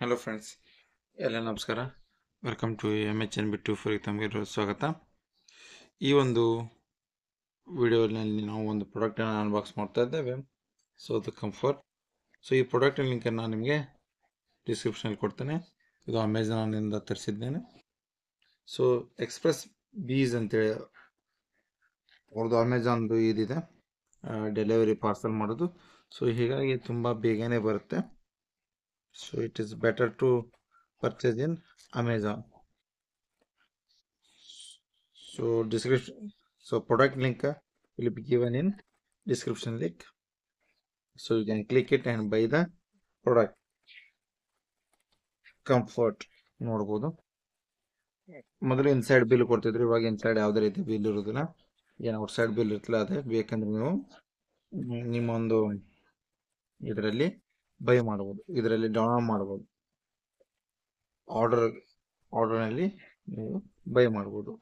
Hello friends, ಎಲ್ಲ ನಮಸ್ಕಾರ. Welcome to MHN ಬಿಟ್ಟು ಫೋರಿಗೆ ತಮಗೆ ಸ್ವಾಗತ. ಈ ಒಂದು ವಿಡಿಯೋನಲ್ಲಿ ನಾವು ಒಂದು ಪ್ರಾಡಕ್ಟನ್ನು ಅನ್ಬಾಕ್ಸ್ ಮಾಡ್ತಾ ಇದ್ದೇವೆ. So the comfort. ಸೊ ಈ ಪ್ರಾಡಕ್ಟಿನ ಲಿಂಕನ್ನು ನಾನು ನಿಮಗೆ ಡಿಸ್ಕ್ರಿಪ್ಷನಲ್ಲಿ ಕೊಡ್ತೇನೆ. ಇದು ಅಮೆಝಾನಿಂದ ತರಿಸಿದ್ದೇನೆ. ಸೊ ಎಕ್ಸ್ಪ್ರೆಸ್ ಬೀಸ್ ಅಂತೇಳಿ ಅವ್ರದ್ದು ಅಮೆಝಾನ್ದು ಇದಿದೆ, ಡೆಲಿವರಿ ಪಾರ್ಸಲ್ ಮಾಡೋದು. ಸೊ ಹೀಗಾಗಿ ತುಂಬ ಬೇಗನೆ ಬರುತ್ತೆ. So it is better to purchase in Amazon. So description, so product link will be given in description link. So you can click it and buy the product. Comfort ನೋಡಬಹುದು. ಮೊದಲು inside bill ಕೊಡ್ತಿದ್ರು, ಇವಾಗ inside ಯಾವುದೇ ರೀತಿ bill ಇರೋದಿಲ್ಲ. ಏನು outside bill ಇರ್ತಲ್ಲ, ಅದೇ ಬೇಕಂದ್ರೆ ನೀವು ನಿಮ್ಮೊಂದು ಇದರಲ್ಲಿ ಬೈ ಮಾಡಬಹುದು, ಇದರಲ್ಲಿ ಡೌನ್ಲೋಡ್ ಮಾಡಬಹುದು. ಆರ್ಡರ್ನಲ್ಲಿ ನೀವು ಬೈ ಮಾಡ್ಬೋದು.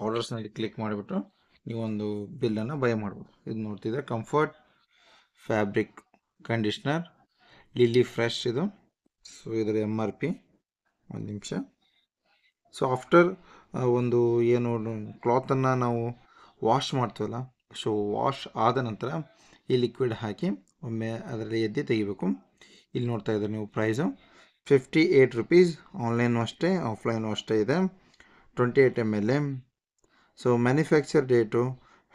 ಆರ್ಡರ್ಸ್ನಲ್ಲಿ ಕ್ಲಿಕ್ ಮಾಡಿಬಿಟ್ಟು ನೀವೊಂದು ಬಿಲ್ಲನ್ನು ಬೈ ಮಾಡ್ಬೋದು. ಇದು ನೋಡ್ತಿದ್ರೆ comfort fabric conditioner lily fresh ಇದು. ಸೊ ಇದರ MRP ಒಂದು ನಿಮಿಷ. ಸೊ ಆಫ್ಟರ್ ಒಂದು ಏನು ಕ್ಲಾತನ್ನು ನಾವು ವಾಶ್ ಮಾಡ್ತೀವಲ್ಲ, ಸೊ ವಾಶ್ ಆದ ನಂತರ ಈ ಲಿಕ್ವಿಡ್ ಹಾಕಿ ಒಮ್ಮೆ ಅದರಲ್ಲಿ ಎದ್ದು ತೆಗಿಬೇಕು. ಇಲ್ಲಿ ನೋಡ್ತಾ ಇದ್ದಾರೆ ನೀವು ಪ್ರೈಸು 58 ರೂಪೀಸ್. ಆನ್ಲೈನು ಅಷ್ಟೇ, ಆಫ್ಲೈನು ಅಷ್ಟೇ ಇದೆ. 28 ml. So manufacture date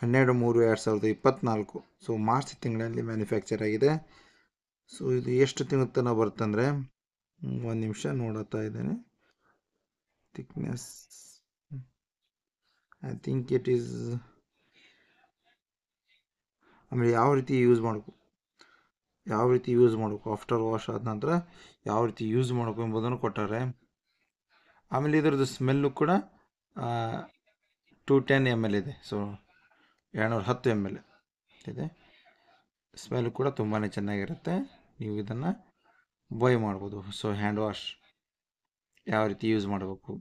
12/3/2024. So March ತಿಂಗಳಲ್ಲಿ ಮ್ಯಾನುಫ್ಯಾಕ್ಚರ್ ಆಗಿದೆ. ಸೊ ಇದು ಎಷ್ಟು ತಿಂಗಳ ತನಕ ಬರುತ್ತಂದರೆ, ಒಂದು ನಿಮಿಷ ನೋಡುತ್ತಾ ಇದ್ದೇನೆ. Thickness I think it is, ಆಮೇಲೆ ಯಾವ ರೀತಿ ಯೂಸ್ ಮಾಡಬೇಕು ಆಫ್ಟರ್ ವಾಶ್ ಆದ ನಂತರ ಯಾವ ರೀತಿ ಯೂಸ್ ಮಾಡಬೇಕು ಎಂಬುದನ್ನು ಕೊಟ್ಟಾರೆ. ಆಮೇಲೆ ಇದರದ್ದು ಸ್ಮೆಲ್ಲು ಕೂಡ 210 ml ಇದೆ. ಸೊ 210 ml ಇದೆ. ಸ್ಮೆಲ್ ಕೂಡ ತುಂಬಾ ಚೆನ್ನಾಗಿರುತ್ತೆ. ನೀವು ಇದನ್ನು ಬೈ ಮಾಡ್ಬೋದು. ಸೊ ಹ್ಯಾಂಡ್ ವಾಶ್ ಯಾವ ರೀತಿ ಯೂಸ್ ಮಾಡಬೇಕು,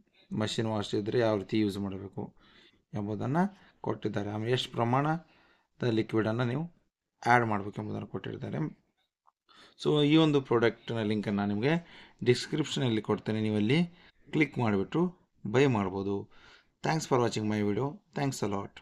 ಮಷಿನ್ ವಾಶ್ ಇದ್ದರೆ ಯಾವ ರೀತಿ ಯೂಸ್ ಮಾಡಬೇಕು ಎಂಬುದನ್ನು ಕೊಟ್ಟಿದ್ದಾರೆ. ಆಮೇಲೆ ಎಷ್ಟು ಪ್ರಮಾಣದ ಲಿಕ್ವಿಡನ್ನು ನೀವು ಆ್ಯಡ್ ಮಾಡಬೇಕು ಎಂಬುದನ್ನು ಕೊಟ್ಟಿರ್ತಾರೆ. ಸೊ ಈ ಒಂದು ಪ್ರಾಡಕ್ಟ್ನ ಲಿಂಕನ್ನು ನಾನು ನಿಮಗೆ ಡಿಸ್ಕ್ರಿಪ್ಷನಲ್ಲಿ ಕೊಡ್ತೇನೆ. ನೀವಲ್ಲಿ ಕ್ಲಿಕ್ ಮಾಡಿಬಿಟ್ಟು ಬೈ ಮಾಡ್ಬೋದು. Thanks for watching my video. Thanks a lot.